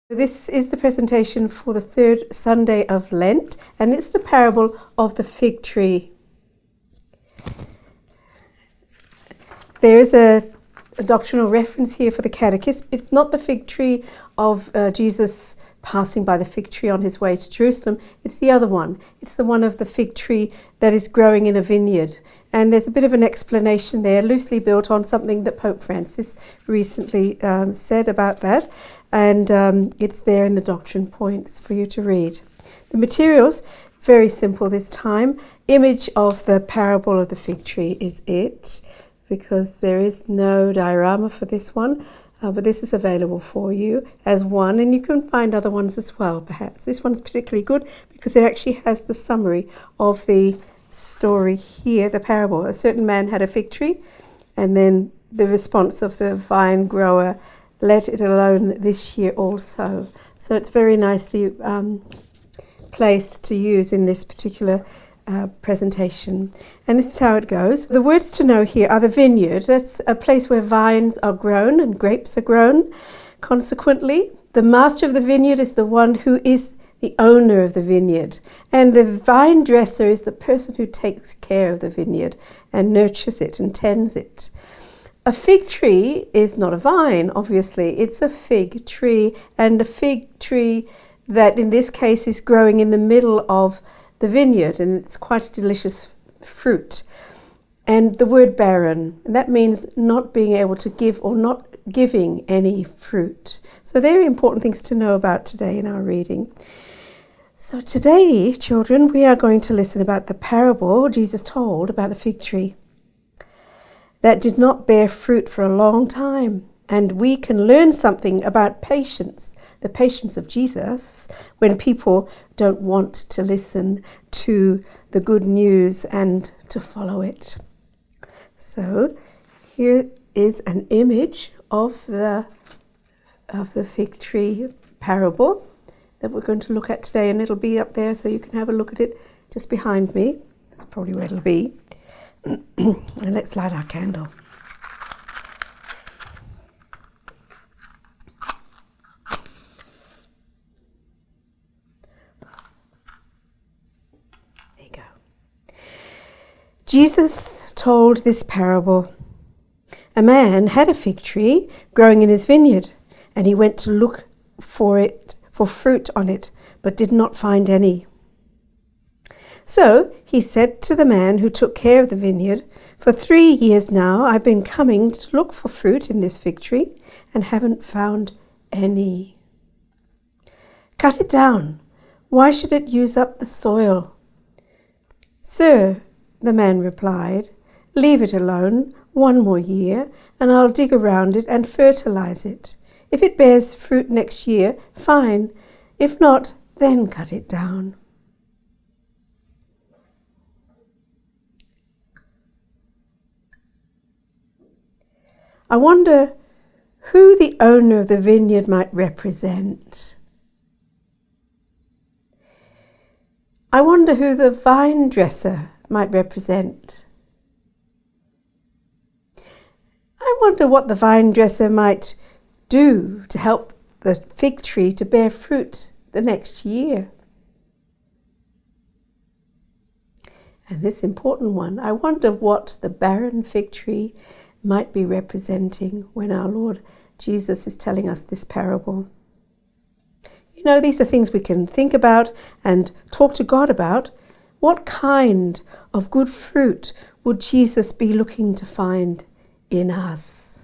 This is the presentation for the third Sunday of Lent, and it's the parable of the fig tree. There is a doctrinal reference here for the catechism. It's not the fig tree of Jesus passing by the fig tree on his way to Jerusalem. It's the other one. It's the one of the fig tree that is growing in a vineyard. And there's a bit of an explanation there, loosely built on something that Pope Francis recently said about that. And it's there in the doctrine points for you to read. The materials, very simple this time. Image of the parable of the fig tree is it, because there is no diorama for this one. But this is available for you as one, and you can find other ones as well, perhaps. This one's particularly good because it actually has the summary of the story here, the parable. A certain man had a fig tree, and then the response of the vine grower, let it alone this year also. So it's very nicely placed to use in this particular presentation. And this is how it goes. The words to know here are the vineyard. That's a place where vines are grown and grapes are grown. Consequently, the master of the vineyard is the one who is the owner of the vineyard. And the vine dresser is the person who takes care of the vineyard and nurtures it and tends it. A fig tree is not a vine, obviously. It's a fig tree, and a fig tree that in this case is growing in the middle of the vineyard, and it's quite a delicious fruit. And the word barren, and that means not being able to give or not giving any fruit. So they're important things to know about today in our reading. So today, children, we are going to listen about the parable Jesus told about the fig tree that did not bear fruit for a long time. And we can learn something about patience, the patience of Jesus, when people don't want to listen to the good news and to follow it. So here is an image of the fig tree parable that we're going to look at today, and it'll be up there so you can have a look at it just behind me. That's probably where it'll be. And let's light our candle. There you go. Jesus told this parable. A man had a fig tree growing in his vineyard, and he went to look for fruit on it, but did not find any. So he said to the man who took care of the vineyard, "For 3 years now I've been coming to look for fruit in this fig tree and haven't found any. Cut it down. Why should it use up the soil?" "Sir," the man replied, "leave it alone 1 more year, and I'll dig around it and fertilize it. If it bears fruit next year, fine. If not, then cut it down." I wonder who the owner of the vineyard might represent. I wonder who the vine dresser might represent. I wonder what the vine dresser might do to help the fig tree to bear fruit the next year. And this important one, I wonder what the barren fig tree might be representing when our Lord Jesus is telling us this parable. You know, these are things we can think about and talk to God about. What kind of good fruit would Jesus be looking to find in us?